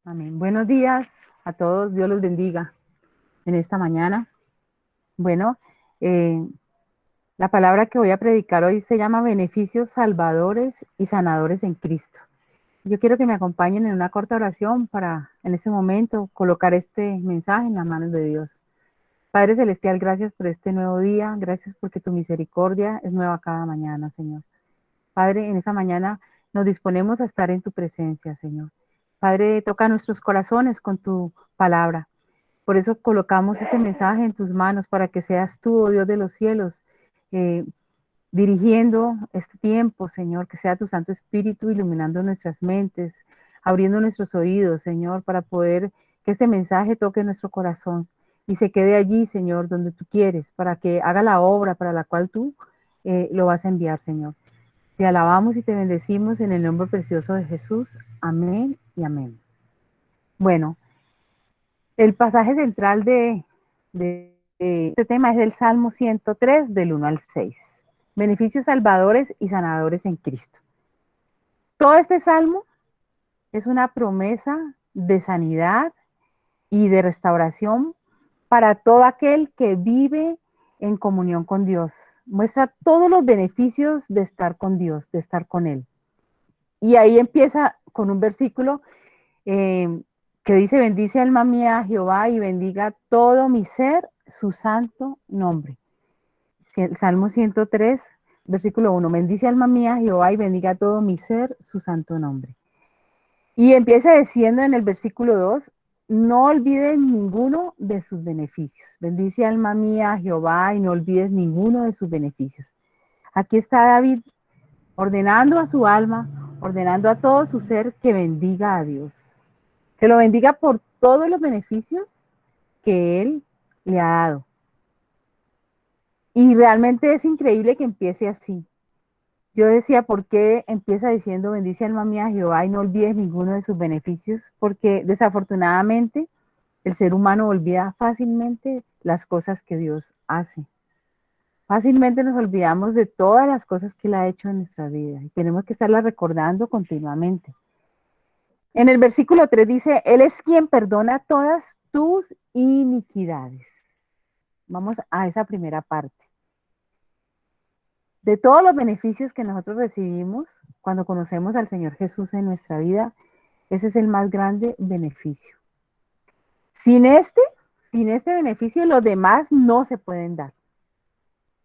Amén. Buenos días a todos. Dios los bendiga en esta mañana. Bueno, eh, la palabra que voy a predicar hoy se llama beneficios salvadores y sanadores en Cristo. Yo quiero que me acompañen en una corta oración para en este momento colocar este mensaje en las manos de Dios. Padre Celestial, gracias por este nuevo día. Gracias porque tu misericordia es nueva cada mañana, Señor. Padre, en esta mañana nos disponemos a estar en tu presencia, Señor. Padre, toca nuestros corazones con tu palabra. Por eso colocamos este mensaje en tus manos para que seas tú, oh Dios de los cielos, eh, dirigiendo este tiempo, Señor, que sea tu Santo Espíritu iluminando nuestras mentes, abriendo nuestros oídos, Señor, para poder que este mensaje toque nuestro corazón y se quede allí, Señor, donde tú quieres, para que haga la obra para la cual tú lo vas a enviar, Señor. Te alabamos y te bendecimos en el nombre precioso de Jesús. Amén y amén. Bueno, el pasaje central de este tema es el Salmo 103, del 1 al 6. Beneficios salvadores y sanadores en Cristo. Todo este salmo es una promesa de sanidad y de restauración para todo aquel que vive en comunión con Dios. Muestra todos los beneficios de estar con Dios, de estar con Él. Y ahí empieza con un versículo eh, que dice, bendice alma mía a Jehová y bendiga todo mi ser su santo nombre. Salmo 103, versículo 1, bendice alma mía a Jehová y bendiga todo mi ser su santo nombre. Y empieza diciendo en el versículo 2, no olvides ninguno de sus beneficios. Bendice alma mía a Jehová y no olvides ninguno de sus beneficios. Aquí está David ordenando a su alma, ordenando a todo su ser que bendiga a Dios, que lo bendiga por todos los beneficios que Él le ha dado. Y realmente es increíble que empiece así. Yo decía, ¿por qué empieza diciendo, bendice alma mía a Jehová y no olvides ninguno de sus beneficios? Porque desafortunadamente el ser humano olvida fácilmente las cosas que Dios hace. Fácilmente nos olvidamos de todas las cosas que Él ha hecho en nuestra vida y tenemos que estarlas recordando continuamente. En el versículo 3 dice, Él es quien perdona todas tus iniquidades. Vamos a esa primera parte. De todos los beneficios que nosotros recibimos cuando conocemos al Señor Jesús en nuestra vida, ese es el más grande beneficio. Sin este, sin este beneficio, los demás no se pueden dar.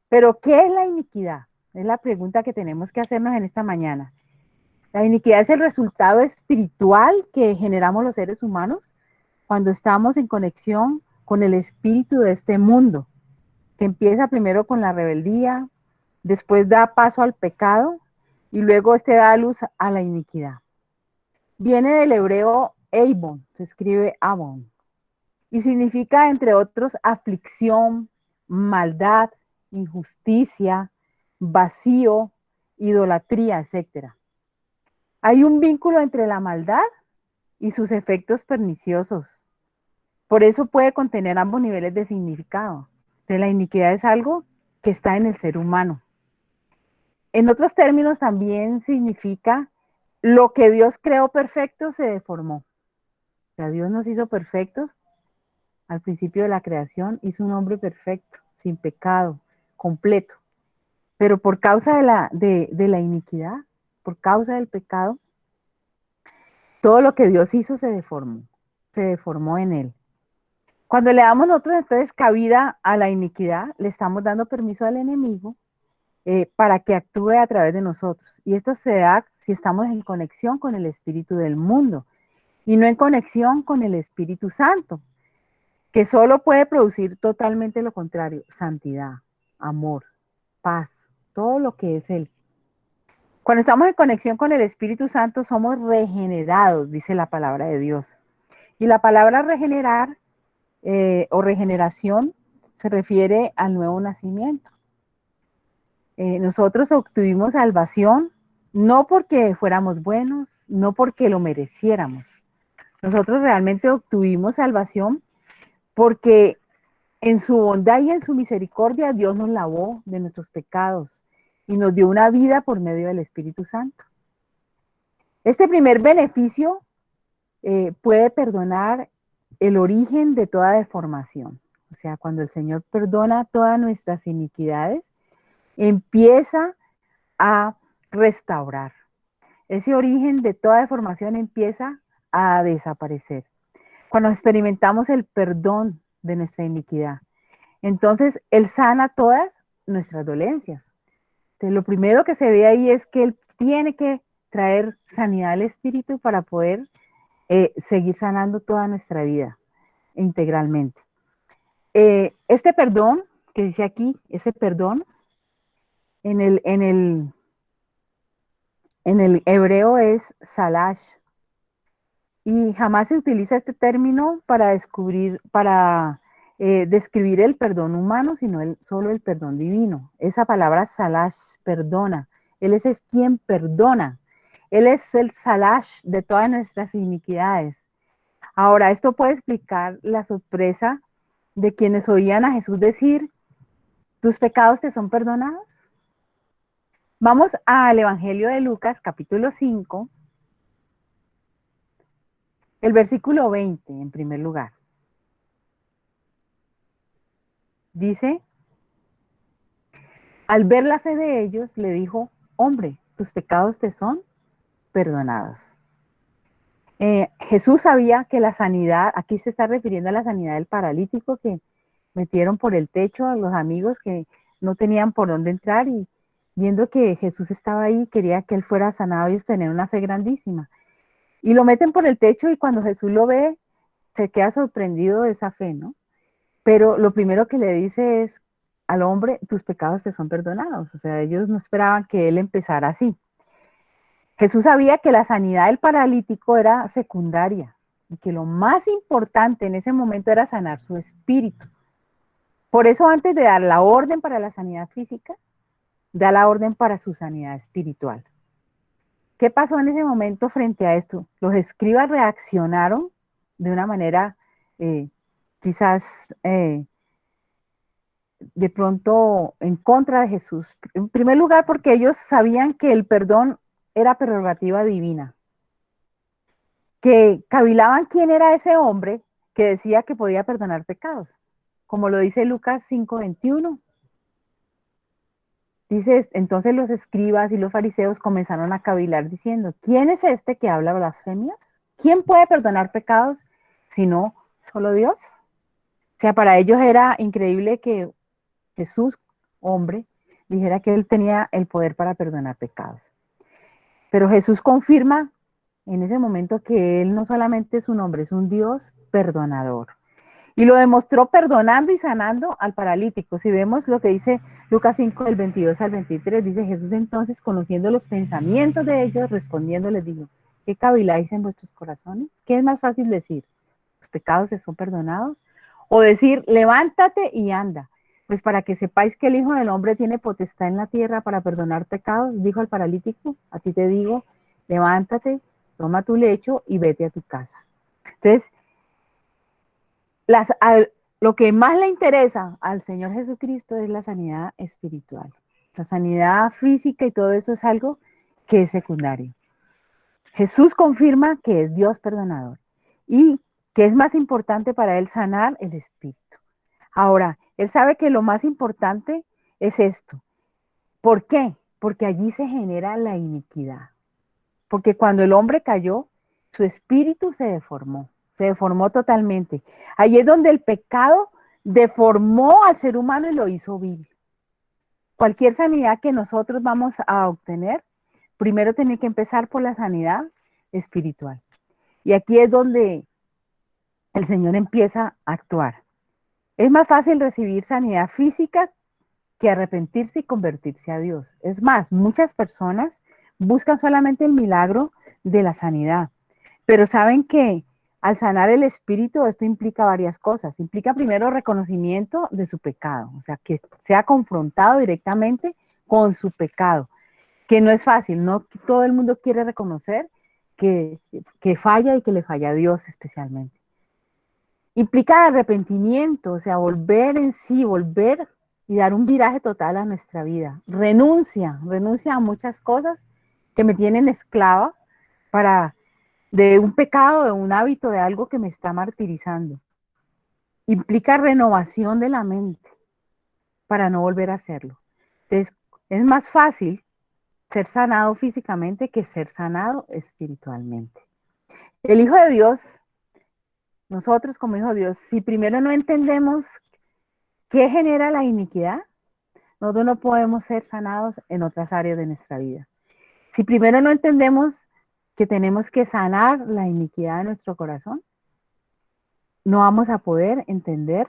Pero, ¿qué es la iniquidad? Es la pregunta que tenemos que hacernos en esta mañana. La iniquidad es el resultado espiritual que generamos los seres humanos cuando estamos en conexión con el espíritu de este mundo, que empieza primero con la rebeldía, después da paso al pecado y luego este da luz a la iniquidad. Viene del hebreo Eibon, se escribe Abon, y significa, entre otros, aflicción, maldad, injusticia, vacío, idolatría, etcétera. Hay un vínculo entre la maldad y sus efectos perniciosos. Por eso puede contener ambos niveles de significado. Entonces, la iniquidad es algo que está en el ser humano. En otros términos, también significa lo que Dios creó perfecto se deformó. O sea, Dios nos hizo perfectos al principio de la creación, hizo un hombre perfecto, sin pecado, completo. Pero por causa de la iniquidad, por causa del pecado, todo lo que Dios hizo se deformó en él. Cuando le damos nosotros entonces cabida a la iniquidad, le estamos dando permiso al enemigo para que actúe a través de nosotros. Y esto se da si estamos en conexión con el espíritu del mundo y no en conexión con el Espíritu Santo, que solo puede producir totalmente lo contrario, santidad, amor, paz, todo lo que es Él. Cuando estamos en conexión con el Espíritu Santo somos regenerados, dice la palabra de Dios. Y la palabra regenerar o regeneración se refiere al nuevo nacimiento. Nosotros obtuvimos salvación no porque fuéramos buenos, no porque lo mereciéramos. Nosotros realmente obtuvimos salvación porque en su bondad y en su misericordia Dios nos lavó de nuestros pecados y nos dio una vida por medio del Espíritu Santo. Este primer beneficio puede perdonar el origen de toda deformación. O sea, cuando el Señor perdona todas nuestras iniquidades, empieza a restaurar. Ese origen de toda deformación empieza a desaparecer. Cuando experimentamos el perdón de nuestra iniquidad, entonces Él sana todas nuestras dolencias. Entonces, lo primero que se ve ahí es que Él tiene que traer sanidad al espíritu para poder seguir sanando toda nuestra vida integralmente. Este perdón que dice aquí, este perdón en el hebreo es salash, y jamás se utiliza este término para describir el perdón humano, sino solo el perdón divino. Esa palabra salash, perdona. Él es quien perdona. Él es el salash de todas nuestras iniquidades. Ahora, esto puede explicar la sorpresa de quienes oían a Jesús decir, ¿tus pecados te son perdonados? Vamos al Evangelio de Lucas, capítulo 5, el versículo 20, en primer lugar. Dice, al ver la fe de ellos, le dijo, hombre, tus pecados te son perdonados. Jesús sabía que la sanidad, aquí se está refiriendo a la sanidad del paralítico que metieron por el techo a los amigos que no tenían por dónde entrar, y viendo que Jesús estaba ahí, quería que él fuera sanado. Ellos tenían una fe grandísima. Y lo meten por el techo, y cuando Jesús lo ve, se queda sorprendido de esa fe, ¿no? Pero lo primero que le dice es al hombre, tus pecados te son perdonados. O sea, ellos no esperaban que él empezara así. Jesús sabía que la sanidad del paralítico era secundaria y que lo más importante en ese momento era sanar su espíritu. Por eso, antes de dar la orden para la sanidad física, da la orden para su sanidad espiritual. ¿Qué pasó en ese momento frente a esto? Los escribas reaccionaron de una manera quizás de pronto en contra de Jesús. En primer lugar, porque ellos sabían que el perdón era prerrogativa divina, que cavilaban quién era ese hombre que decía que podía perdonar pecados, como lo dice Lucas 5:21. Dice, entonces los escribas y los fariseos comenzaron a cavilar diciendo, ¿quién es este que habla blasfemias? ¿Quién puede perdonar pecados sino solo Dios? O sea, para ellos era increíble que Jesús, hombre, dijera que él tenía el poder para perdonar pecados. Pero Jesús confirma en ese momento que él no solamente es un hombre, es un Dios perdonador. Y lo demostró perdonando y sanando al paralítico. Si vemos lo que dice Lucas 5, del 22 al 23, dice Jesús entonces, conociendo los pensamientos de ellos, respondiendo les dijo, ¿qué caviláis en vuestros corazones? ¿Qué es más fácil decir? ¿Los pecados te son perdonados? O decir, levántate y anda. Pues para que sepáis que el Hijo del Hombre tiene potestad en la tierra para perdonar pecados, dijo al paralítico, a ti te digo, levántate, toma tu lecho y vete a tu casa. Entonces, lo que más le interesa al Señor Jesucristo es la sanidad espiritual. La sanidad física y todo eso es algo que es secundario. Jesús confirma que es Dios perdonador y que es más importante para él sanar el espíritu. Ahora, él sabe que lo más importante es esto. ¿Por qué? Porque allí se genera la iniquidad. Porque cuando el hombre cayó, su espíritu se deformó totalmente. Allí es donde el pecado deformó al ser humano y lo hizo vil. Cualquier sanidad que nosotros vamos a obtener, primero tiene que empezar por la sanidad espiritual. Y aquí es donde el Señor empieza a actuar. Es más fácil recibir sanidad física que arrepentirse y convertirse a Dios. Es más, muchas personas buscan solamente el milagro de la sanidad, pero saben que al sanar el espíritu esto implica varias cosas. Implica primero reconocimiento de su pecado, o sea, que sea confrontado directamente con su pecado, que no es fácil, no todo el mundo quiere reconocer que falla y que le falla a Dios especialmente. Implica arrepentimiento, o sea, volver en sí, volver y dar un viraje total a nuestra vida. Renuncia a muchas cosas que me tienen esclava para de un pecado, de un hábito, de algo que me está martirizando. Implica renovación de la mente para no volver a hacerlo. Entonces, es más fácil ser sanado físicamente que ser sanado espiritualmente. El Hijo de Dios, nosotros como Hijo de Dios, si primero no entendemos qué genera la iniquidad, nosotros no podemos ser sanados en otras áreas de nuestra vida. Si primero no entendemos que tenemos que sanar la iniquidad de nuestro corazón, no vamos a poder entender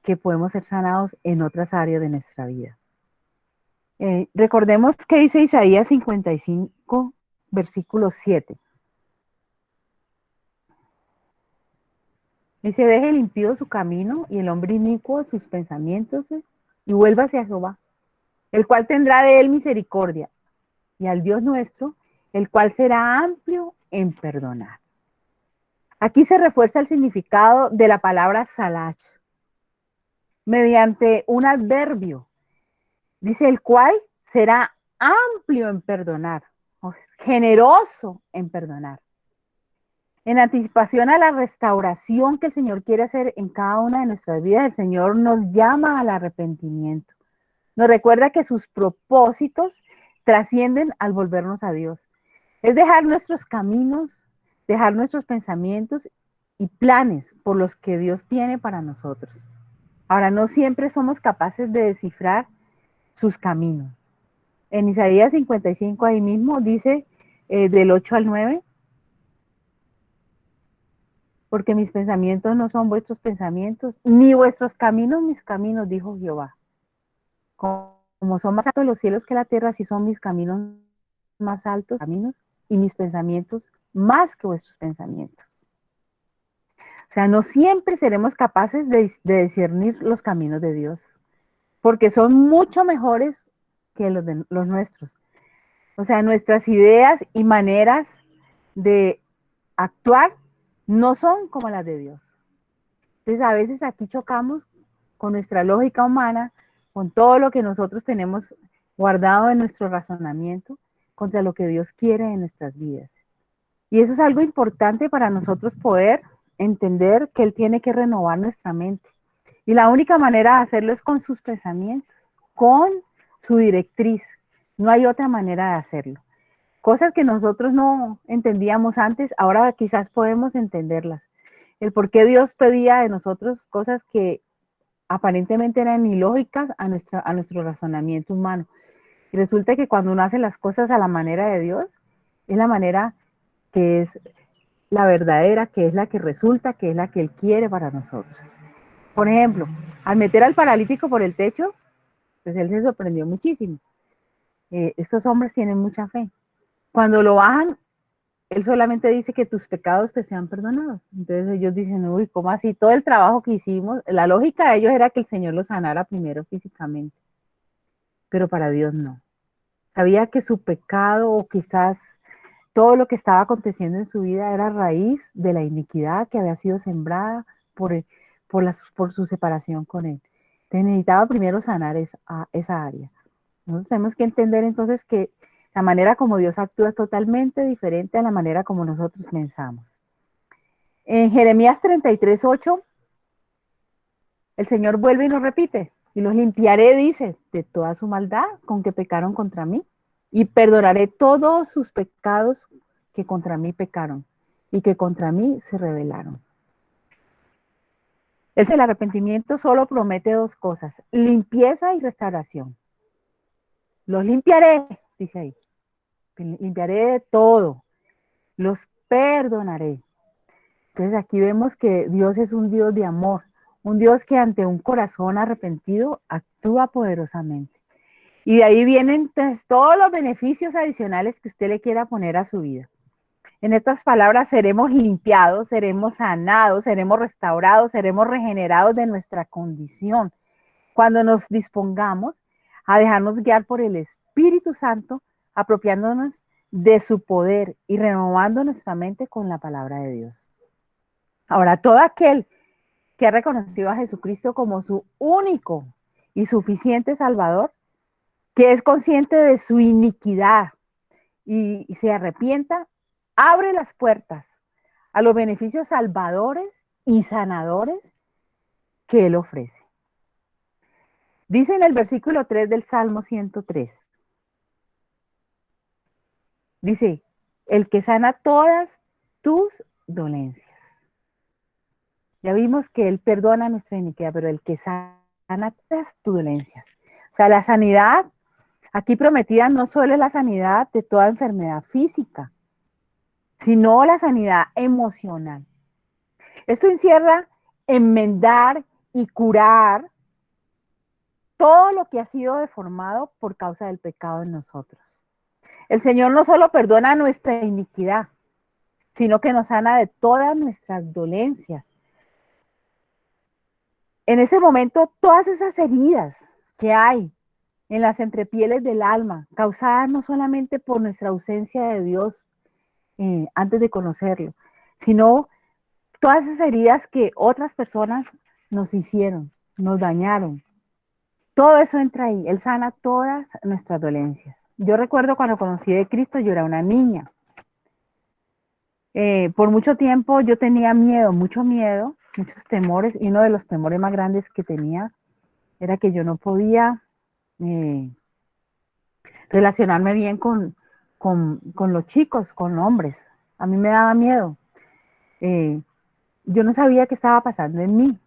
que podemos ser sanados en otras áreas de nuestra vida. Recordemos que dice Isaías 55, versículo 7. Dice, deje el impío su camino y el hombre inicuo sus pensamientos y vuelva hacia Jehová, el cual tendrá de él misericordia, y al Dios nuestro, el cual será amplio en perdonar. Aquí se refuerza el significado de la palabra salach mediante un adverbio. Dice, el cual será amplio en perdonar, generoso en perdonar. En anticipación a la restauración que el Señor quiere hacer en cada una de nuestras vidas, el Señor nos llama al arrepentimiento. Nos recuerda que sus propósitos trascienden al volvernos a Dios. Es dejar nuestros caminos, dejar nuestros pensamientos y planes por los que Dios tiene para nosotros. Ahora, no siempre somos capaces de descifrar sus caminos. En Isaías 55 ahí mismo dice del 8 al 9, porque mis pensamientos no son vuestros pensamientos, ni vuestros caminos mis caminos, dijo Jehová. Como son más altos los cielos que la tierra, así son mis caminos más altos caminos y mis pensamientos más que vuestros pensamientos. O sea, no siempre seremos capaces de discernir los caminos de Dios, porque son mucho mejores que los nuestros. O sea, nuestras ideas y maneras de actuar no son como las de Dios. Entonces, a veces aquí chocamos con nuestra lógica humana, con todo lo que nosotros tenemos guardado en nuestro razonamiento, contra lo que Dios quiere en nuestras vidas. Y eso es algo importante para nosotros poder entender que Él tiene que renovar nuestra mente. Y la única manera de hacerlo es con sus pensamientos, con su directriz. No hay otra manera de hacerlo. Cosas que nosotros no entendíamos antes, ahora quizás podemos entenderlas. El por qué Dios pedía de nosotros cosas que aparentemente eran ilógicas a nuestro razonamiento humano. Y resulta que cuando uno hace las cosas a la manera de Dios, es la manera que es la verdadera, que es la que resulta, que es la que Él quiere para nosotros. Por ejemplo, al meter al paralítico por el techo, pues Él se sorprendió muchísimo. Estos hombres tienen mucha fe. Cuando lo bajan, Él solamente dice que tus pecados te sean perdonados. Entonces ellos dicen, uy, ¿cómo así? Todo el trabajo que hicimos, la lógica de ellos era que el Señor los sanara primero físicamente, pero para Dios no. Sabía que su pecado o quizás todo lo que estaba aconteciendo en su vida era raíz de la iniquidad que había sido sembrada por su separación con Él. Entonces necesitaba primero sanar esa área. Nosotros tenemos que entender entonces que la manera como Dios actúa es totalmente diferente a la manera como nosotros pensamos. En Jeremías 33:8, el Señor vuelve y nos repite, y los limpiaré, dice, de toda su maldad con que pecaron contra mí, y perdonaré todos sus pecados que contra mí pecaron y que contra mí se rebelaron. El arrepentimiento solo promete dos cosas, limpieza y restauración. Los limpiaré, dice ahí, limpiaré de todo, los perdonaré. Entonces aquí vemos que Dios es un Dios de amor, un Dios que ante un corazón arrepentido actúa poderosamente. Y de ahí vienen entonces todos los beneficios adicionales que usted le quiera poner a su vida. En estas palabras seremos limpiados, seremos sanados, seremos restaurados, seremos regenerados de nuestra condición. Cuando nos dispongamos a dejarnos guiar por el Espíritu Santo, apropiándonos de su poder y renovando nuestra mente con la palabra de Dios. Ahora, todo aquel que ha reconocido a Jesucristo como su único y suficiente Salvador, que es consciente de su iniquidad y se arrepienta, abre las puertas a los beneficios salvadores y sanadores que Él ofrece. Dice en el versículo 3 del Salmo 103, dice, el que sana todas tus dolencias. Ya vimos que Él perdona nuestra iniquidad, pero el que sana todas tus dolencias. O sea, la sanidad aquí prometida no solo es la sanidad de toda enfermedad física, sino la sanidad emocional. Esto encierra enmendar y curar todo lo que ha sido deformado por causa del pecado en nosotros. El Señor no solo perdona nuestra iniquidad, sino que nos sana de todas nuestras dolencias. En ese momento, todas esas heridas que hay en las entrepieles del alma, causadas no solamente por nuestra ausencia de Dios antes de conocerlo, sino todas esas heridas que otras personas nos hicieron, nos dañaron. Todo eso entra ahí. Él sana todas nuestras dolencias. Yo recuerdo cuando conocí a Cristo, yo era una niña. Por mucho tiempo yo tenía miedo, muchos temores, y uno de los temores más grandes que tenía era que yo no podía eh, relacionarme bien con los chicos, con hombres. A mí me daba miedo. Eh, yo no sabía qué estaba pasando en mí.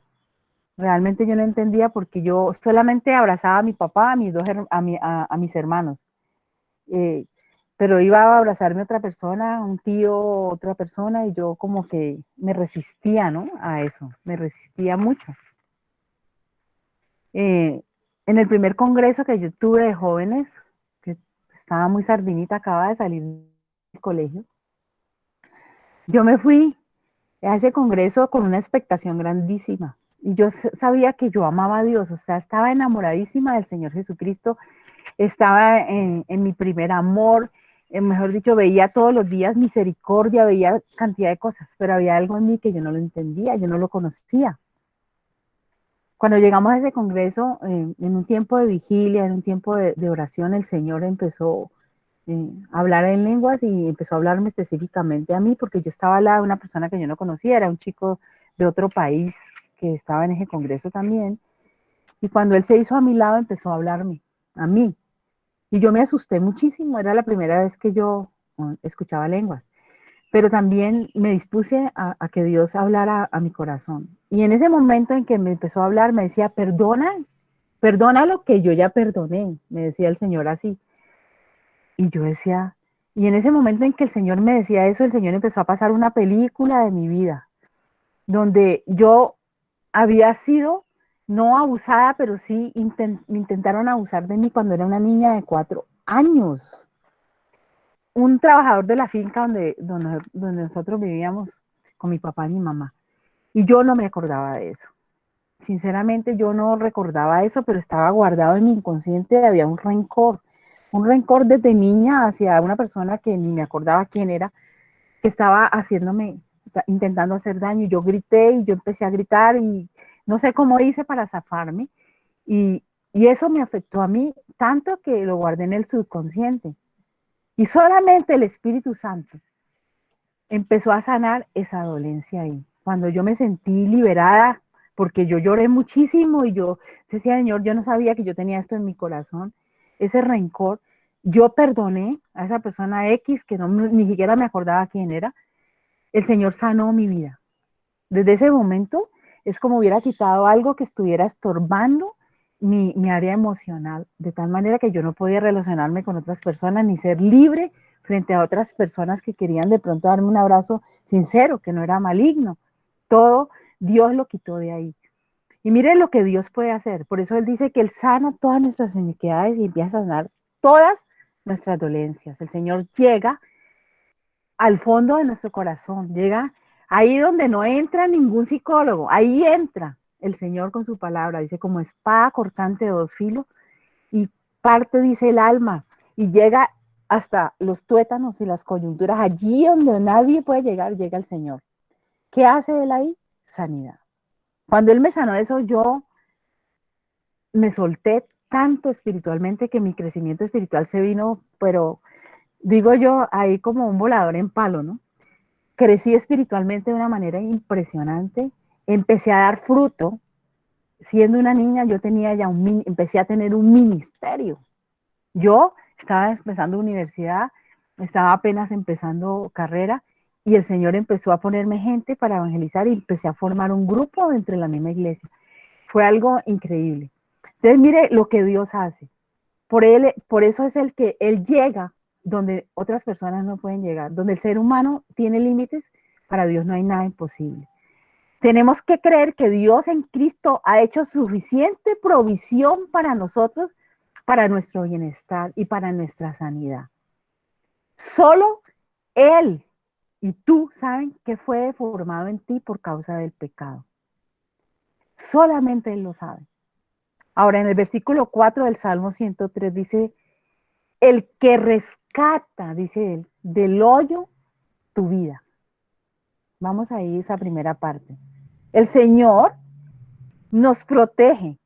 Realmente yo no entendía porque yo solamente abrazaba a mi papá, a a mis hermanos. Eh, pero iba a abrazarme otra persona, un tío, otra persona, y yo como que me resistía, ¿no? A eso, me resistía mucho. En el primer congreso que yo tuve de jóvenes, que estaba muy sardinita, acaba de salir del colegio, yo me fui a ese congreso con una expectación grandísima. Y yo sabía que yo amaba a Dios, o sea, estaba enamoradísima del Señor Jesucristo, estaba en mi primer amor, mejor dicho, veía todos los días misericordia, veía cantidad de cosas, pero había algo en mí que yo no lo entendía, yo no lo conocía. Cuando llegamos a ese congreso, en un tiempo de vigilia, en un tiempo de oración, el Señor empezó a hablar en lenguas y empezó a hablarme específicamente a mí, porque yo estaba al lado de una persona que yo no conocía, era un chico de otro país que estaba en ese congreso también, y cuando él se hizo a mi lado empezó a hablarme a mí, y yo me asusté muchísimo, era la primera vez que yo escuchaba lenguas, pero también me dispuse a que Dios hablara a mi corazón. Y en ese momento en que me empezó a hablar, me decía, perdona, perdona lo que yo ya perdoné, me decía el Señor así. Y yo decía, y en ese momento en que el Señor me decía eso, el Señor empezó a pasar una película de mi vida, donde yo había sido no abusada, pero sí intentaron abusar de mí cuando era una niña de 4 años. Un trabajador de la finca donde nosotros vivíamos con mi papá y mi mamá. Y yo no me acordaba de eso. Sinceramente yo no recordaba eso, pero estaba guardado en mi inconsciente, había un rencor desde niña hacia una persona que ni me acordaba quién era, que estaba intentando hacer daño. Y yo grité y yo empecé a gritar y no sé cómo hice para zafarme. Y, y eso me afectó a mí tanto que lo guardé en el subconsciente. Y solamente el Espíritu Santo empezó a sanar esa dolencia ahí. Cuando yo me sentí liberada, porque yo lloré muchísimo y yo decía, Señor, yo no sabía que yo tenía esto en mi corazón, ese rencor, yo perdoné a esa persona X que no, ni siquiera me acordaba quién era, el Señor sanó mi vida. Desde ese momento es como hubiera quitado algo que estuviera estorbando mi área emocional, de tal manera que yo no podía relacionarme con otras personas ni ser libre frente a otras personas que querían de pronto darme un abrazo sincero, que no era maligno. Todo Dios lo quitó de ahí. Y mire lo que Dios puede hacer. Por eso Él dice que Él sana todas nuestras iniquidades y empieza a sanar todas nuestras dolencias. El Señor llega al fondo de nuestro corazón, llega ahí donde no entra ningún psicólogo, ahí entra el Señor con su palabra, dice como espada cortante de dos filos y parte, dice el alma, y llega hasta los tuétanos y las coyunturas, allí donde nadie puede llegar, llega el Señor. ¿Qué hace Él ahí? Sanidad. Cuando Él me sanó eso, yo me solté tanto espiritualmente que mi crecimiento espiritual se vino, pero digo yo, ahí como un volador en palo, ¿no? Crecí espiritualmente de una manera impresionante, empecé a dar fruto. Siendo una niña, yo tenía ya empecé a tener un ministerio. Yo estaba empezando universidad, estaba apenas empezando carrera y el Señor empezó a ponerme gente para evangelizar y empecé a formar un grupo dentro de la misma iglesia. Fue algo increíble. Entonces, mire lo que Dios hace. Por eso es el que Él llega donde otras personas no pueden llegar. Donde el ser humano tiene límites, para Dios no hay nada imposible. Tenemos que creer que Dios en Cristo ha hecho suficiente provisión para nosotros, para nuestro bienestar y para nuestra sanidad. Solo Él y tú saben que fue deformado en ti por causa del pecado. Solamente Él lo sabe. Ahora, en el versículo 4 del Salmo 103 dice, el que rescata, dice él, del hoyo tu vida. Vamos a ir a esa primera parte. El Señor nos protege,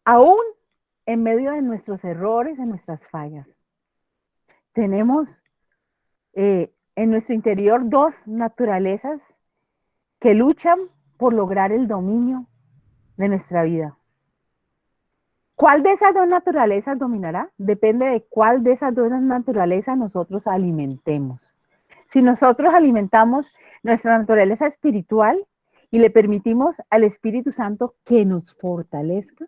aún en medio de nuestros errores, en nuestras fallas. Tenemos en nuestro interior dos naturalezas que luchan por lograr el dominio de nuestra vida. ¿Cuál de esas dos naturalezas dominará? Depende de cuál de esas dos naturalezas nosotros alimentemos. Si nosotros alimentamos nuestra naturaleza espiritual y le permitimos al Espíritu Santo que nos fortalezca,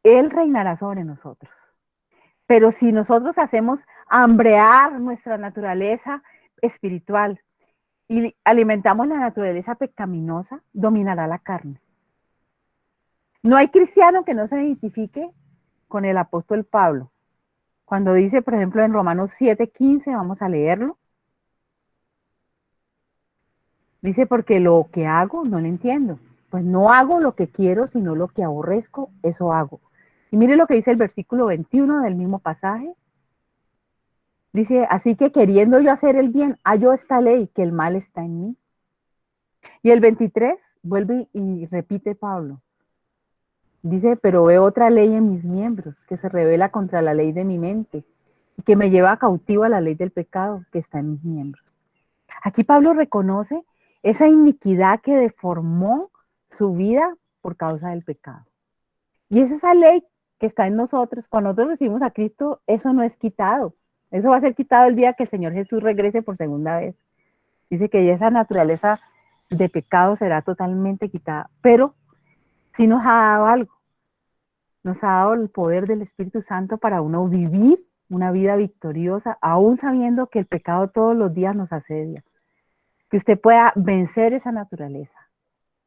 Él reinará sobre nosotros. Pero si nosotros hacemos hambrear nuestra naturaleza espiritual y alimentamos la naturaleza pecaminosa, dominará la carne. No hay cristiano que no se identifique con el apóstol Pablo. Cuando dice, por ejemplo, en Romanos 7:15, vamos a leerlo, dice, porque lo que hago no lo entiendo. Pues no hago lo que quiero, sino lo que aborrezco, eso hago. Y mire lo que dice el versículo 21 del mismo pasaje. Dice, así que queriendo yo hacer el bien, hallo esta ley, que el mal está en mí. Y el 23 vuelve y repite Pablo. Dice, pero veo otra ley en mis miembros, que se revela contra la ley de mi mente, y que me lleva cautivo a la ley del pecado que está en mis miembros. Aquí Pablo reconoce esa iniquidad que deformó su vida por causa del pecado. Y es esa ley que está en nosotros. Cuando nosotros recibimos a Cristo, eso no es quitado. Eso va a ser quitado el día que el Señor Jesús regrese por segunda vez. Dice que esa naturaleza de pecado será totalmente quitada. Pero sí nos ha dado algo. Nos ha dado el poder del Espíritu Santo para uno vivir una vida victoriosa, aún sabiendo que el pecado todos los días nos asedia. Que usted pueda vencer esa naturaleza.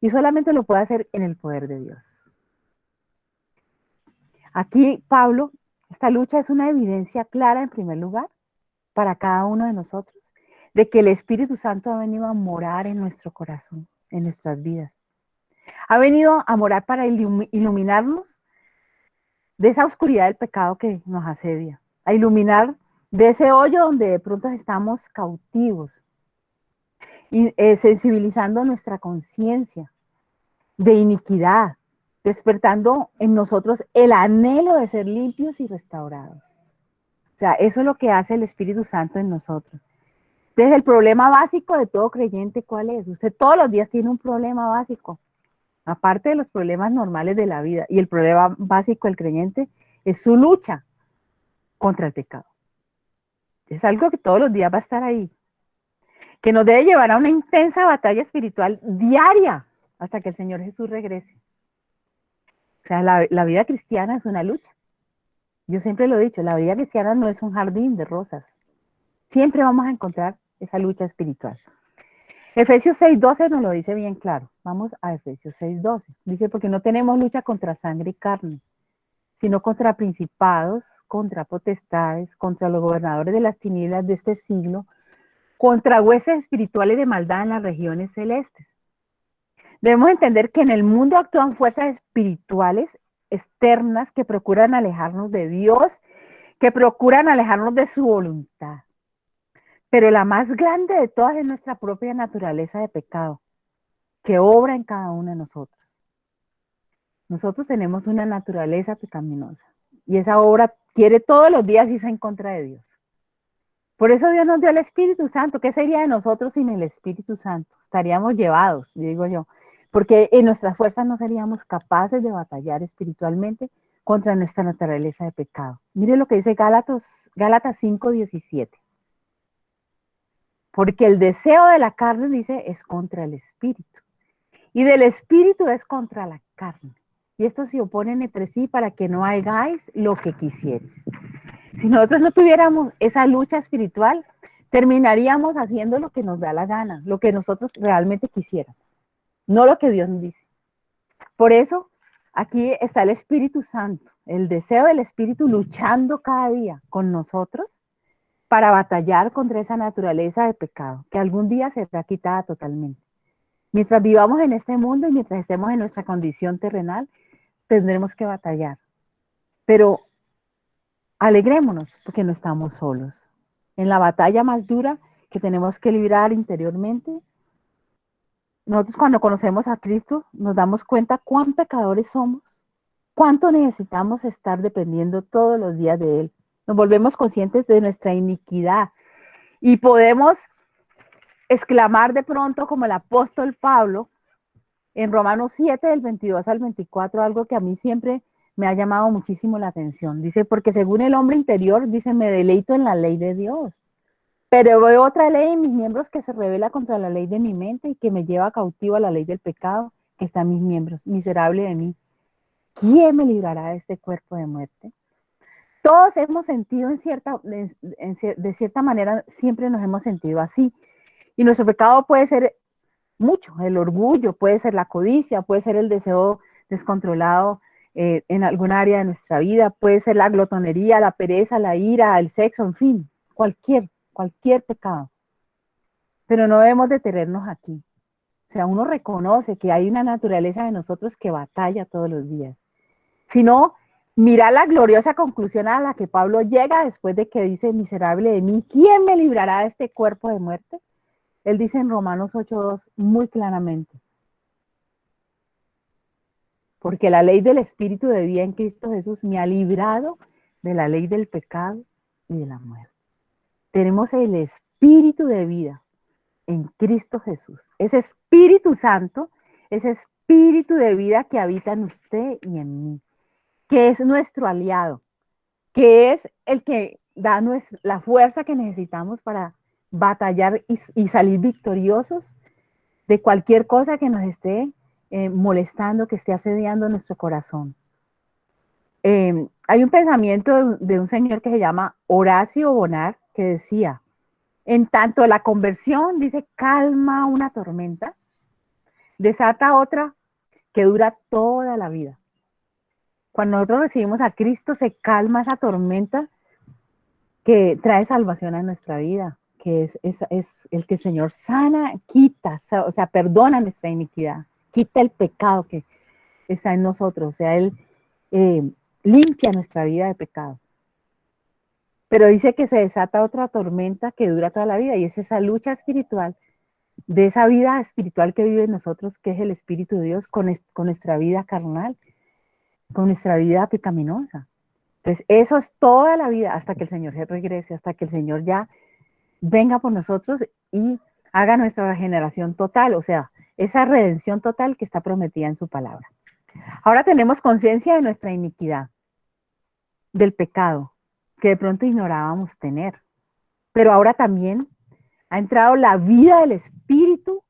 Y solamente lo puede hacer en el poder de Dios. Aquí, Pablo, esta lucha es una evidencia clara, en primer lugar, para cada uno de nosotros, de que el Espíritu Santo ha venido a morar en nuestro corazón, en nuestras vidas. Ha venido a morar para iluminarnos de esa oscuridad del pecado que nos asedia, a iluminar de ese hoyo donde de pronto estamos cautivos, y sensibilizando nuestra conciencia de iniquidad, despertando en nosotros el anhelo de ser limpios y restaurados. O sea, eso es lo que hace el Espíritu Santo en nosotros. Entonces, el problema básico de todo creyente, ¿cuál es? Usted todos los días tiene un problema básico, aparte de los problemas normales de la vida. Y el problema básico del creyente es su lucha contra el pecado. Es algo que todos los días va a estar ahí, que nos debe llevar a una intensa batalla espiritual diaria hasta que el Señor Jesús regrese. O sea, la vida cristiana es una lucha. Yo siempre lo he dicho, la vida cristiana no es un jardín de rosas. Siempre vamos a encontrar esa lucha espiritual. Efesios 6:12 nos lo dice bien claro. Vamos a Efesios 6:12. Dice, porque no tenemos lucha contra sangre y carne, sino contra principados, contra potestades, contra los gobernadores de las tinieblas de este siglo, contra huestes espirituales de maldad en las regiones celestes. Debemos entender que en el mundo actúan fuerzas espirituales externas que procuran alejarnos de Dios, que procuran alejarnos de su voluntad. Pero la más grande de todas es nuestra propia naturaleza de pecado, que obra en cada uno de nosotros. Nosotros tenemos una naturaleza pecaminosa. y esa obra quiere todos los días irse en contra de Dios. Por eso Dios nos dio el Espíritu Santo. ¿Qué sería de nosotros sin el Espíritu Santo? Estaríamos llevados, digo yo, porque en nuestras fuerzas no seríamos capaces de batallar espiritualmente contra nuestra naturaleza de pecado. Mire lo que dice Gálatas 5:17. Porque el deseo de la carne, dice, es contra el Espíritu. Y del Espíritu es contra la carne. Y estos se oponen entre sí para que no hagáis lo que quisieres. Si nosotros no tuviéramos esa lucha espiritual, terminaríamos haciendo lo que nos da la gana, lo que nosotros realmente quisiéramos, no lo que Dios nos dice. Por eso, aquí está el Espíritu Santo, el deseo del Espíritu luchando cada día con nosotros para batallar contra esa naturaleza de pecado, que algún día será quitada totalmente. Mientras vivamos en este mundo y mientras estemos en nuestra condición terrenal, tendremos que batallar. Pero alegrémonos porque no estamos solos. En la batalla más dura que tenemos que librar interiormente, nosotros cuando conocemos a Cristo nos damos cuenta cuán pecadores somos, cuánto necesitamos estar dependiendo todos los días de Él. Nos volvemos conscientes de nuestra iniquidad y podemos exclamar de pronto como el apóstol Pablo en Romanos 7, del 22 al 24, algo que a mí siempre me ha llamado muchísimo la atención. Dice, porque según el hombre interior, dice, me deleito en la ley de Dios. Pero veo otra ley en mis miembros que se revela contra la ley de mi mente y que me lleva cautivo a la ley del pecado que está en mis miembros. Miserable de mí. ¿Quién me librará de este cuerpo de muerte? Todos hemos sentido de cierta manera, siempre nos hemos sentido así. Y nuestro pecado puede ser mucho, el orgullo, puede ser la codicia, puede ser el deseo descontrolado en algún área de nuestra vida, puede ser la glotonería, la pereza, la ira, el sexo, en fin, cualquier pecado. Pero no debemos detenernos aquí. O sea, uno reconoce que hay una naturaleza de nosotros que batalla todos los días. Sino, mira la gloriosa conclusión a la que Pablo llega después de que dice, miserable de mí, ¿quién me librará de este cuerpo de muerte? Él dice en Romanos 8:2 muy claramente, porque la ley del Espíritu de vida en Cristo Jesús me ha librado de la ley del pecado y de la muerte. Tenemos el Espíritu de vida en Cristo Jesús. Ese Espíritu Santo, ese Espíritu de vida que habita en usted y en mí, que es nuestro aliado, que es el que da la fuerza que necesitamos para batallar y salir victoriosos de cualquier cosa que nos esté molestando, que esté asediando nuestro corazón. Hay un pensamiento de un señor que se llama Horacio Bonar, que decía, en tanto la conversión, dice, calma una tormenta, desata otra que dura toda la vida. Cuando nosotros recibimos a Cristo, se calma esa tormenta que trae salvación a nuestra vida, que es el que el Señor sana, quita, o sea, perdona nuestra iniquidad, quita el pecado que está en nosotros, o sea, Él limpia nuestra vida de pecado. Pero dice que se desata otra tormenta que dura toda la vida y es esa lucha espiritual, de esa vida espiritual que vive en nosotros, que es el Espíritu de Dios, con nuestra vida carnal, con nuestra vida pecaminosa. Entonces, eso es toda la vida hasta que el Señor regrese, hasta que el Señor ya venga por nosotros y haga nuestra regeneración total, o sea, esa redención total que está prometida en su palabra. Ahora tenemos conciencia de nuestra iniquidad, del pecado, que de pronto ignorábamos tener, pero ahora también ha entrado la vida del Espíritu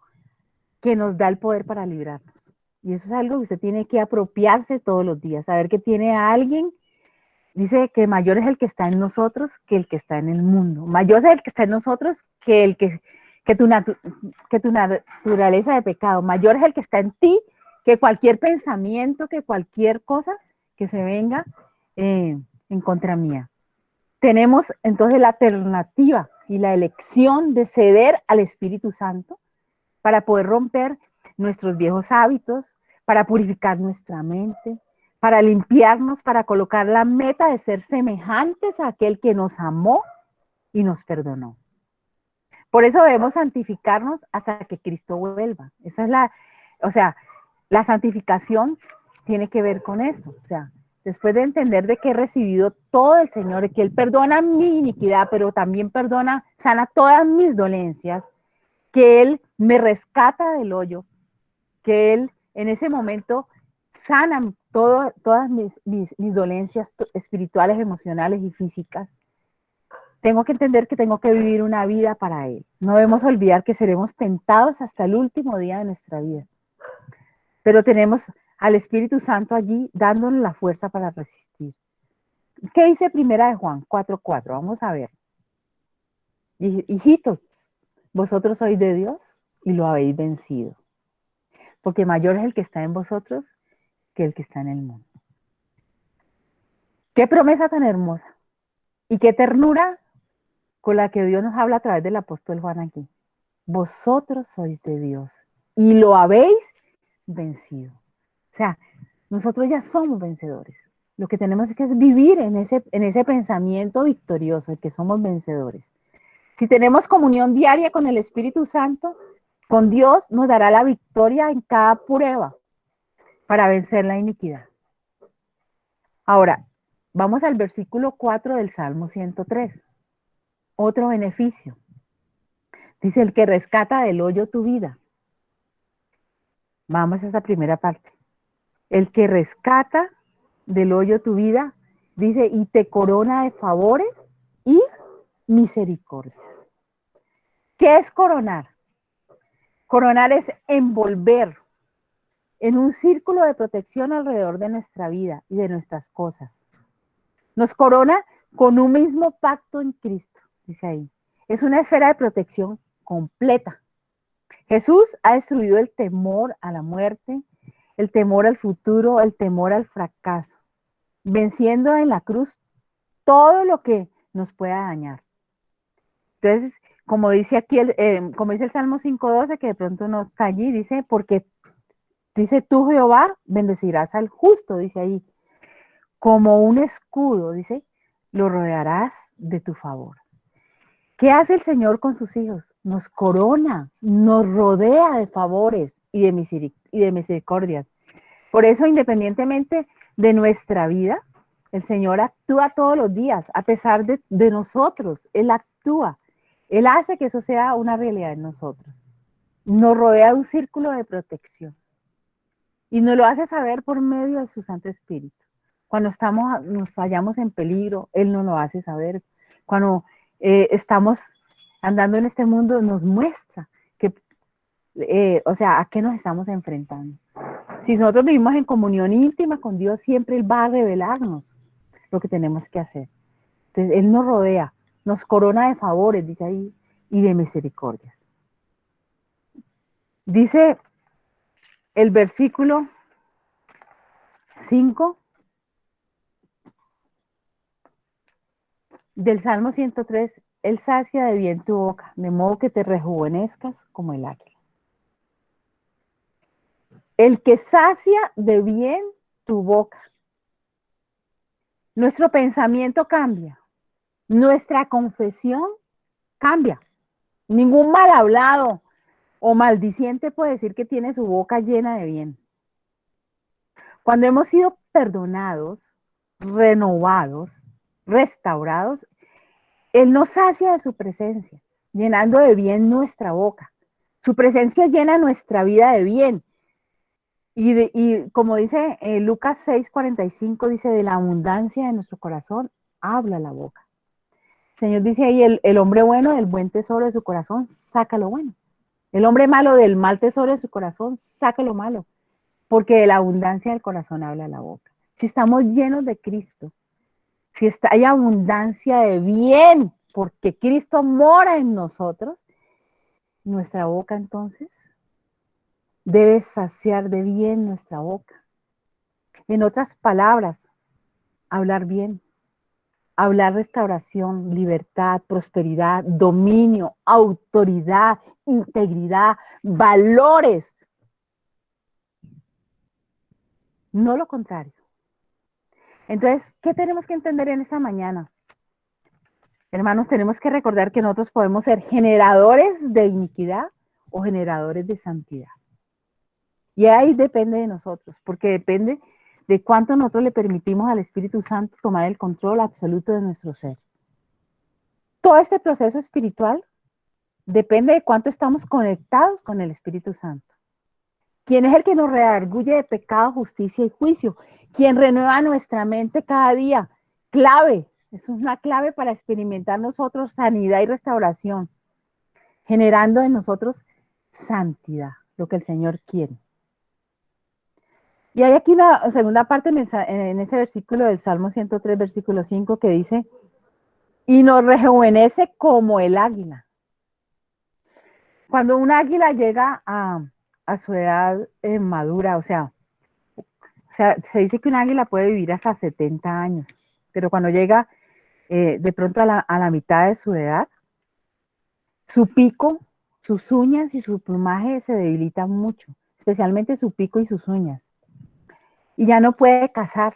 que nos da el poder para librarnos. Y eso es algo que usted tiene que apropiarse todos los días, saber que tiene a alguien. Dice que mayor es el que está en nosotros que el que está en el mundo. Mayor es el que está en nosotros que tu naturaleza de pecado. Mayor es el que está en ti que cualquier pensamiento, que cualquier cosa que se venga en contra mía. Tenemos entonces la alternativa y la elección de ceder al Espíritu Santo para poder romper nuestros viejos hábitos, para purificar nuestra mente, para limpiarnos, para colocar la meta de ser semejantes a aquel que nos amó y nos perdonó. Por eso debemos santificarnos hasta que Cristo vuelva. Esa es la santificación tiene que ver con eso. O sea, después de entender de que he recibido todo el Señor, que Él perdona mi iniquidad, pero también perdona, sana todas mis dolencias, que Él me rescata del hoyo, que Él en ese momento sana todas mis dolencias espirituales, emocionales y físicas. Tengo que entender que tengo que vivir una vida para Él. No debemos olvidar que seremos tentados hasta el último día de nuestra vida. Pero tenemos al Espíritu Santo allí dándonos la fuerza para resistir. ¿Qué dice Primera de Juan 4:4? Vamos a ver. Hijitos, vosotros sois de Dios y lo habéis vencido. Porque mayor es el que está en vosotros que el que está en el mundo. Qué promesa tan hermosa y qué ternura con la que Dios nos habla a través del apóstol Juan aquí. Vosotros sois de Dios y lo habéis vencido. O sea, nosotros ya somos vencedores. Lo que tenemos es que vivir en ese pensamiento victorioso, de que somos vencedores. Si tenemos comunión diaria con el Espíritu Santo, con Dios nos dará la victoria en cada prueba para vencer la iniquidad. Ahora, vamos al versículo 4 del Salmo 103. Otro beneficio. Dice, el que rescata del hoyo tu vida. Vamos a esa primera parte. El que rescata del hoyo tu vida, dice, y te corona de favores y misericordias. ¿Qué es coronar? Coronar es envolver en un círculo de protección alrededor de nuestra vida y de nuestras cosas. Nos corona con un mismo pacto en Cristo, dice ahí. Es una esfera de protección completa. Jesús ha destruido el temor a la muerte, el temor al futuro, el temor al fracaso, venciendo en la cruz todo lo que nos pueda dañar. Entonces, como dice aquí, como dice el Salmo 5:12, que de pronto no está allí, dice, porque dice tú, Jehová, bendecirás al justo, dice ahí, como un escudo, dice, lo rodearás de tu favor. ¿Qué hace el Señor con sus hijos? Nos corona, nos rodea de favores y de misericordias. Por eso, independientemente de nuestra vida, el Señor actúa todos los días, a pesar de nosotros. Él actúa. Él hace que eso sea una realidad en nosotros. Nos rodea de un círculo de protección. Y nos lo hace saber por medio de su Santo Espíritu. Cuando nos hallamos en peligro, Él nos lo hace saber. Cuando estamos andando en este mundo, nos muestra que, a qué nos estamos enfrentando. Si nosotros vivimos en comunión íntima con Dios, siempre Él va a revelarnos lo que tenemos que hacer. Entonces, Él nos rodea, nos corona de favores, dice ahí, y de misericordias. Dice el versículo 5 del Salmo 103, Él sacia de bien tu boca, de modo que te rejuvenezcas como el águila. El que sacia de bien tu boca. Nuestro pensamiento cambia, nuestra confesión cambia. Ningún mal hablado o maldiciente puede decir que tiene su boca llena de bien. Cuando hemos sido perdonados, renovados, restaurados, Él nos sacia de su presencia, llenando de bien nuestra boca. Su presencia llena nuestra vida de bien. Y como dice Lucas 6:45, dice, de la abundancia de nuestro corazón, habla la boca. El Señor dice ahí, el hombre bueno del buen tesoro de su corazón, saca lo bueno. El hombre malo del mal tesoro de su corazón, saca lo malo. Porque de la abundancia del corazón habla la boca. Si estamos llenos de Cristo, si hay abundancia de bien, porque Cristo mora en nosotros, nuestra boca entonces debe saciar de bien nuestra boca. En otras palabras, hablar bien, hablar restauración, libertad, prosperidad, dominio, autoridad, integridad, valores. No lo contrario. Entonces, ¿qué tenemos que entender en esta mañana? Hermanos, tenemos que recordar que nosotros podemos ser generadores de iniquidad o generadores de santidad. Y ahí depende de nosotros, porque depende de cuánto nosotros le permitimos al Espíritu Santo tomar el control absoluto de nuestro ser. Todo este proceso espiritual depende de cuánto estamos conectados con el Espíritu Santo. ¿Quién es el que nos redarguye de pecado, justicia y juicio? ¿Quién renueva nuestra mente cada día? Clave, es una clave para experimentar nosotros sanidad y restauración, generando en nosotros santidad, lo que el Señor quiere. Y hay aquí una segunda parte en ese versículo del Salmo 103, versículo 5, que dice, y nos rejuvenece como el águila. Cuando un águila llega a su edad madura, o sea, se dice que un águila puede vivir hasta 70 años, pero cuando llega de pronto a la mitad de su edad, su pico, sus uñas y su plumaje se debilitan mucho, especialmente su pico y sus uñas. Y ya no puede cazar.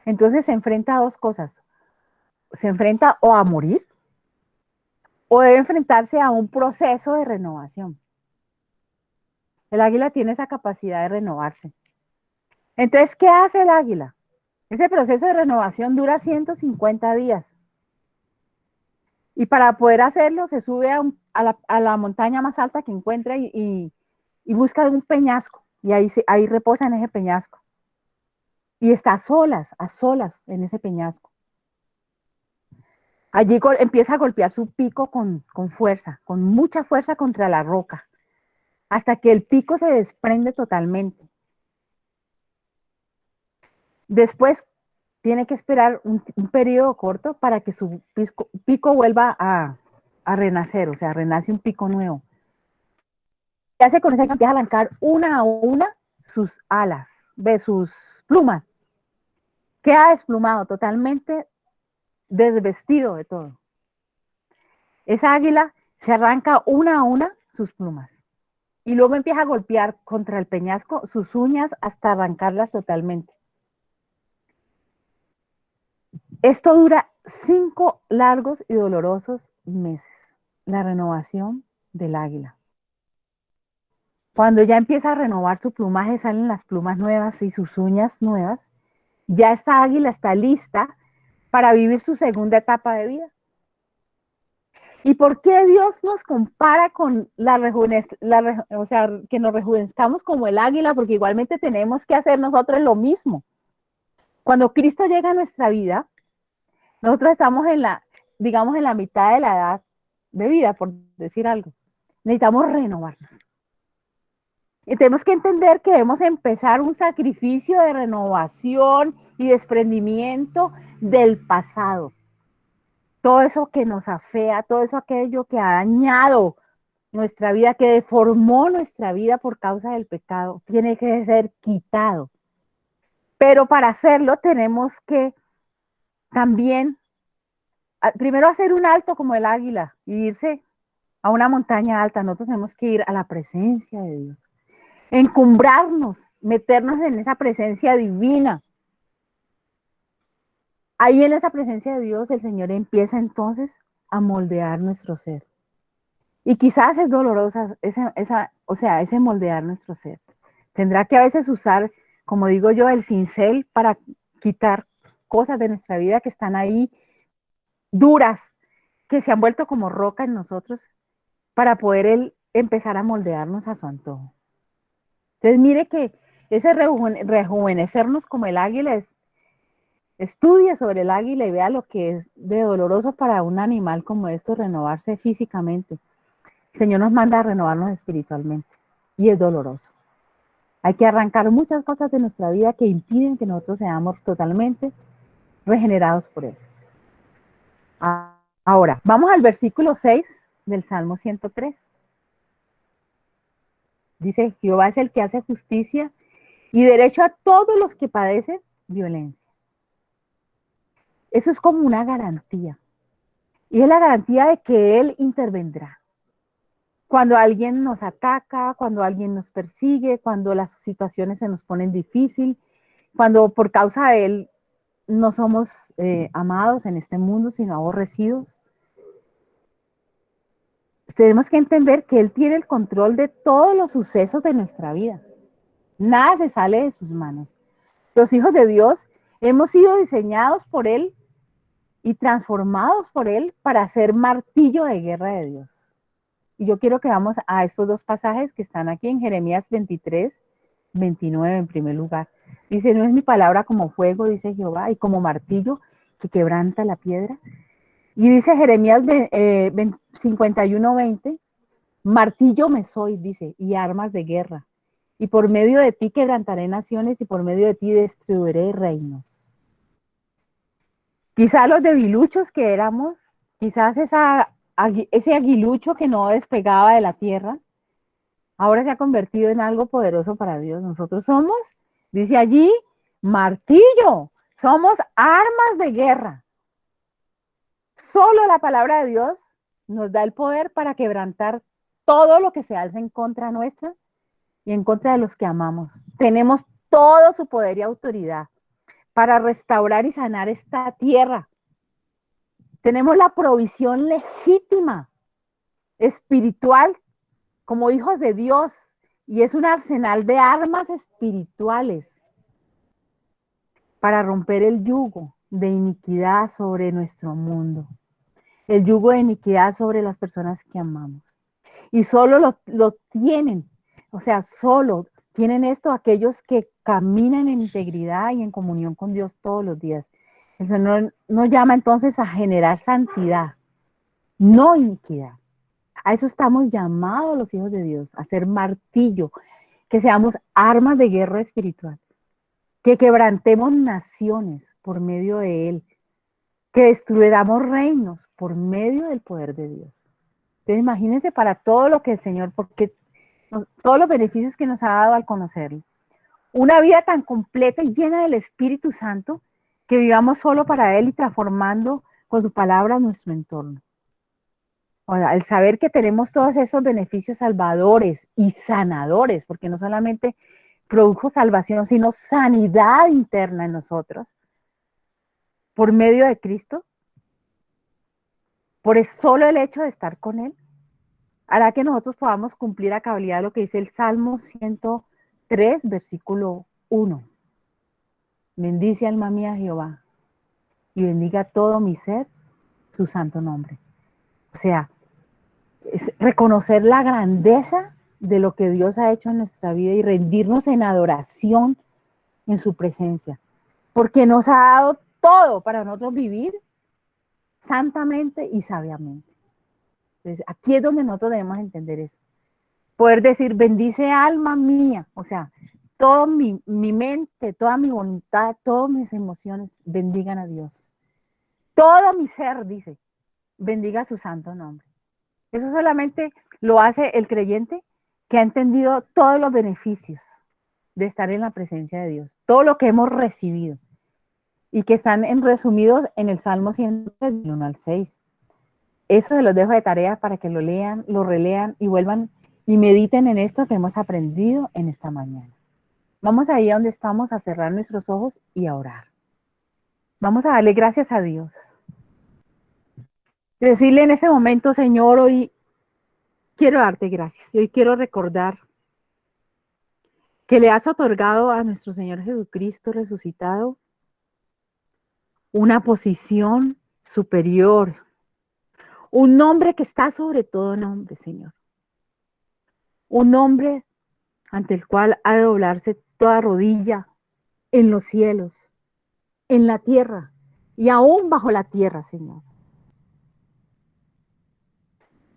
Entonces se enfrenta a dos cosas. Se enfrenta o a morir o debe enfrentarse a un proceso de renovación. El águila tiene esa capacidad de renovarse. Entonces, ¿qué hace el águila? Ese proceso de renovación dura 150 días. Y para poder hacerlo, se sube a la montaña más alta que encuentra y busca un peñasco. Y ahí reposa en ese peñasco. Y está a solas en ese peñasco. Allí empieza a golpear su pico con fuerza, con mucha fuerza contra la roca, hasta que el pico se desprende totalmente. Después tiene que esperar un periodo corto para que su pico vuelva a renacer, o sea, renace un pico nuevo. ¿Qué hace con esa? Empieza a arrancar una a una sus alas, de sus plumas. Queda desplumado, totalmente desvestido de todo. Esa águila se arranca una a una sus plumas y luego empieza a golpear contra el peñasco sus uñas hasta arrancarlas totalmente. Esto dura 5 largos y dolorosos meses, la renovación del águila. Cuando ya empieza a renovar su plumaje, salen las plumas nuevas y sus uñas nuevas, ya esta águila está lista para vivir su segunda etapa de vida. ¿Y por qué Dios nos compara con o sea, que nos rejuvenezcamos como el águila? Porque igualmente tenemos que hacer nosotros lo mismo. Cuando Cristo llega a nuestra vida, nosotros estamos digamos, en la mitad de la edad de vida, por decir algo. Necesitamos renovarnos. Y tenemos que entender que debemos empezar un sacrificio de renovación y desprendimiento del pasado. Todo eso que nos afea, todo eso aquello que ha dañado nuestra vida, que deformó nuestra vida por causa del pecado, tiene que ser quitado. Pero para hacerlo tenemos que también, primero hacer un alto como el águila y irse a una montaña alta. Nosotros tenemos que ir a la presencia de Dios, encumbrarnos, meternos en esa presencia divina. Ahí en esa presencia de Dios el Señor empieza entonces a moldear nuestro ser. Y quizás es dolorosa ese moldear nuestro ser. Tendrá que a veces usar, como digo yo, el cincel para quitar cosas de nuestra vida que están ahí duras, que se han vuelto como roca en nosotros, para poder él empezar a moldearnos a su antojo. Entonces mire que ese rejuvenecernos como el águila estudie sobre el águila y vea lo que es de doloroso para un animal como esto, renovarse físicamente. El Señor nos manda a renovarnos espiritualmente y es doloroso. Hay que arrancar muchas cosas de nuestra vida que impiden que nosotros seamos totalmente regenerados por Él. Ahora, vamos al versículo 6 del Salmo 103. Dice, Jehová es el que hace justicia y derecho a todos los que padecen violencia. Eso es como una garantía. Y es la garantía de que Él intervendrá. Cuando alguien nos ataca, cuando alguien nos persigue, cuando las situaciones se nos ponen difícil, cuando por causa de Él no somos amados en este mundo, sino aborrecidos. Tenemos que entender que Él tiene el control de todos los sucesos de nuestra vida. Nada se sale de sus manos. Los hijos de Dios hemos sido diseñados por Él y transformados por Él para ser martillo de guerra de Dios. Y yo quiero que vamos a estos dos pasajes que están aquí en Jeremías 23, 29 en primer lugar. Dice, no es mi palabra como fuego, dice Jehová, y como martillo que quebranta la piedra. Y dice Jeremías 51, 20, martillo me soy, dice, y armas de guerra. Y por medio de ti quebrantaré naciones y por medio de ti destruiré reinos. Quizás los debiluchos que éramos, quizás ese aguilucho que no despegaba de la tierra, ahora se ha convertido en algo poderoso para Dios. Nosotros somos, dice allí, martillo, somos armas de guerra. Solo la palabra de Dios nos da el poder para quebrantar todo lo que se alza en contra nuestra y en contra de los que amamos. Tenemos todo su poder y autoridad para restaurar y sanar esta tierra. Tenemos la provisión legítima, espiritual, como hijos de Dios, y es un arsenal de armas espirituales para romper el yugo de iniquidad sobre nuestro mundo, el yugo de iniquidad sobre las personas que amamos. Y solo lo tienen, o sea, solo tienen esto aquellos que caminan en integridad y en comunión con Dios todos los días. El Señor nos llama entonces a generar santidad, no iniquidad. A eso estamos llamados los hijos de Dios, a ser martillo, que seamos armas de guerra espiritual, que quebrantemos naciones por medio de Él, que destruyamos reinos por medio del poder de Dios. Entonces imagínense para todo lo que el Señor, porque todos los beneficios que nos ha dado al conocerlo. Una vida tan completa y llena del Espíritu Santo, que vivamos solo para Él y transformando con su palabra nuestro entorno. O sea, al saber que tenemos todos esos beneficios salvadores y sanadores, porque no solamente produjo salvación, sino sanidad interna en nosotros, por medio de Cristo, por solo el hecho de estar con Él, hará que nosotros podamos cumplir a cabalidad lo que dice el Salmo 103, versículo 1. Bendice alma mía Jehová y bendiga todo mi ser su santo nombre. O sea, es reconocer la grandeza de lo que Dios ha hecho en nuestra vida y rendirnos en adoración en su presencia, porque nos ha dado todo para nosotros vivir santamente y sabiamente. Entonces, aquí es donde nosotros debemos entender eso. Poder decir, bendice alma mía, o sea, toda mi mente, toda mi voluntad, todas mis emociones, bendigan a Dios. Todo mi ser, dice, bendiga su santo nombre. Eso solamente lo hace el creyente que ha entendido todos los beneficios de estar en la presencia de Dios, todo lo que hemos recibido y que están resumidos en el Salmo 101 al 6. Eso se los dejo de tarea para que lo lean, lo relean y vuelvan y mediten en esto que hemos aprendido en esta mañana. Vamos ahí a donde estamos a cerrar nuestros ojos y a orar. Vamos a darle gracias a Dios. Decirle en este momento, Señor, hoy quiero darte gracias. Hoy quiero recordar que le has otorgado a nuestro Señor Jesucristo resucitado una posición superior, un nombre que está sobre todo nombre, Señor. Un nombre ante el cual ha de doblarse toda rodilla en los cielos, en la tierra y aún bajo la tierra, Señor.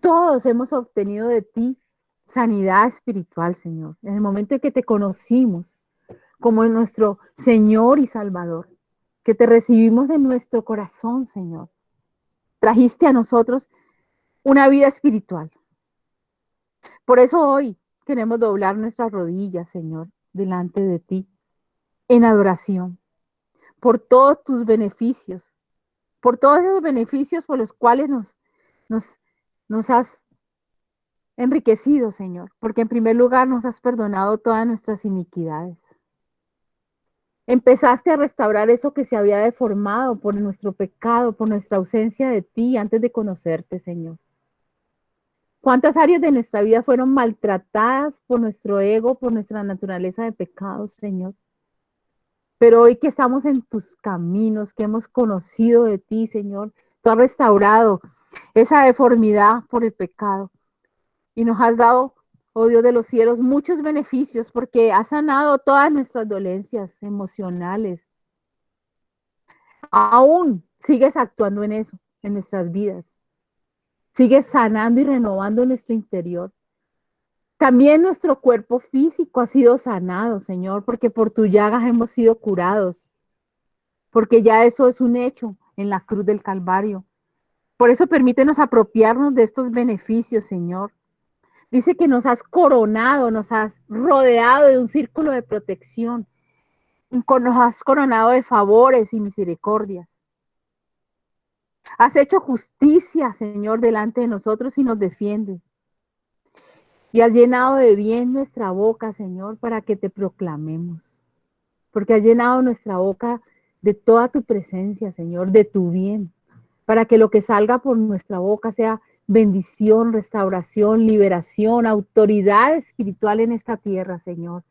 Todos hemos obtenido de ti sanidad espiritual, Señor. En el momento en que te conocimos como nuestro Señor y Salvador, que te recibimos en nuestro corazón, Señor. Trajiste a nosotros una vida espiritual. Por eso hoy queremos doblar nuestras rodillas, Señor, delante de ti, en adoración, por todos tus beneficios, por todos esos beneficios por los cuales nos, nos has enriquecido, Señor, porque en primer lugar nos has perdonado todas nuestras iniquidades. Empezaste a restaurar eso que se había deformado por nuestro pecado, por nuestra ausencia de ti antes de conocerte, Señor. ¿Cuántas áreas de nuestra vida fueron maltratadas por nuestro ego, por nuestra naturaleza de pecado, Señor? Pero hoy que estamos en tus caminos, que hemos conocido de ti, Señor, tú has restaurado esa deformidad por el pecado y nos has dado, oh Dios de los cielos, muchos beneficios porque has sanado todas nuestras dolencias emocionales. Aún sigues actuando en eso, en nuestras vidas. Sigues sanando y renovando nuestro interior. También nuestro cuerpo físico ha sido sanado, Señor, porque por tu llagas hemos sido curados, porque ya eso es un hecho en la cruz del Calvario. Por eso permítenos apropiarnos de estos beneficios, Señor. Dice que nos has coronado, nos has rodeado de un círculo de protección, nos has coronado de favores y misericordias. Has hecho justicia, Señor, delante de nosotros y nos defiendes. Y has llenado de bien nuestra boca, Señor, para que te proclamemos. Porque has llenado nuestra boca de toda tu presencia, Señor, de tu bien. Para que lo que salga por nuestra boca sea bendición, restauración, liberación, autoridad espiritual en esta tierra, Señor.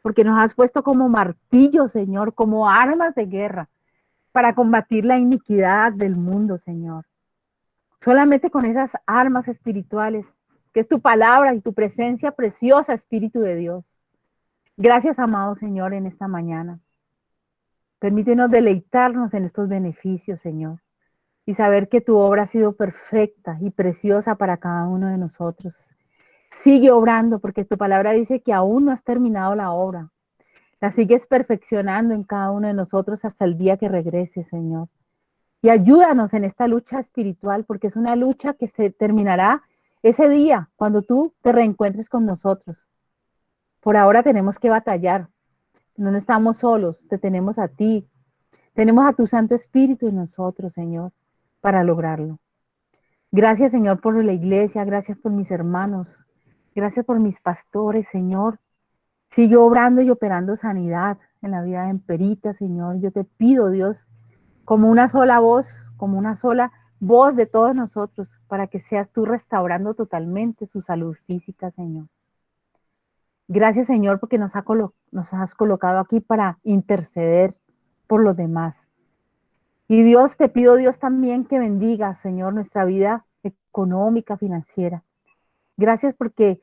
Porque nos has puesto como martillo, Señor, como armas de guerra para combatir la iniquidad del mundo, Señor. Solamente con esas armas espirituales, que es tu palabra y tu presencia preciosa, Espíritu de Dios. Gracias, amado Señor, en esta mañana. Permítenos deleitarnos en estos beneficios, Señor, y saber que tu obra ha sido perfecta y preciosa para cada uno de nosotros. Sigue obrando, porque tu palabra dice que aún no has terminado la obra. La sigues perfeccionando en cada uno de nosotros hasta el día que regrese, Señor. Y ayúdanos en esta lucha espiritual, porque es una lucha que se terminará ese día, cuando tú te reencuentres con nosotros. Por ahora tenemos que batallar. No estamos solos, te tenemos a ti. Tenemos a tu Santo Espíritu en nosotros, Señor, para lograrlo. Gracias, Señor, por la iglesia. Gracias por mis hermanos. Gracias por mis pastores, Señor. Sigue obrando y operando sanidad en la vida de Emperita, Señor. Yo te pido, Dios, como una sola voz, como una sola voz de todos nosotros, para que seas tú restaurando totalmente su salud física, Señor. Gracias, Señor, porque nos has colocado aquí para interceder por los demás. Y Dios, te pido, Dios, también que bendiga, Señor, nuestra vida económica, financiera. Gracias porque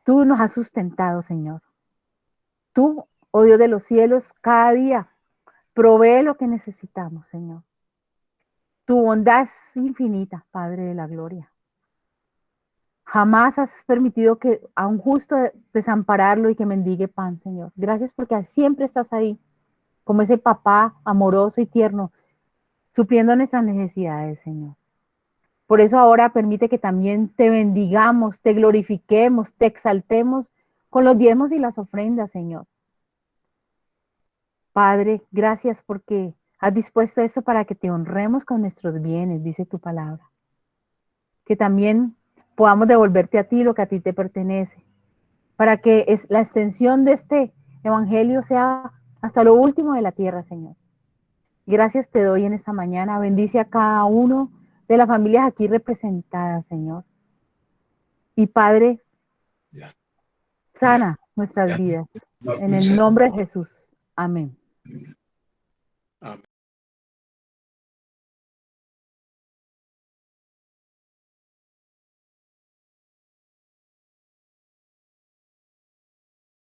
tú nos has sustentado, Señor. Tú, oh Dios de los cielos, cada día provee lo que necesitamos, Señor. Tu bondad es infinita, Padre de la gloria. Jamás has permitido que a un justo desampararlo y que mendigue pan, Señor. Gracias porque siempre estás ahí, como ese papá amoroso y tierno, supliendo nuestras necesidades, Señor. Por eso ahora permite que también te bendigamos, te glorifiquemos, te exaltemos con los diezmos y las ofrendas, Señor. Padre, gracias porque has dispuesto esto para que te honremos con nuestros bienes, dice tu palabra. Que también podamos devolverte a ti lo que a ti te pertenece, para que la extensión de este evangelio sea hasta lo último de la tierra, Señor. Gracias te doy en esta mañana. Bendice a cada uno de las familias aquí representadas, Señor. Y Padre, sana nuestras vidas. En el nombre de Jesús. Amén.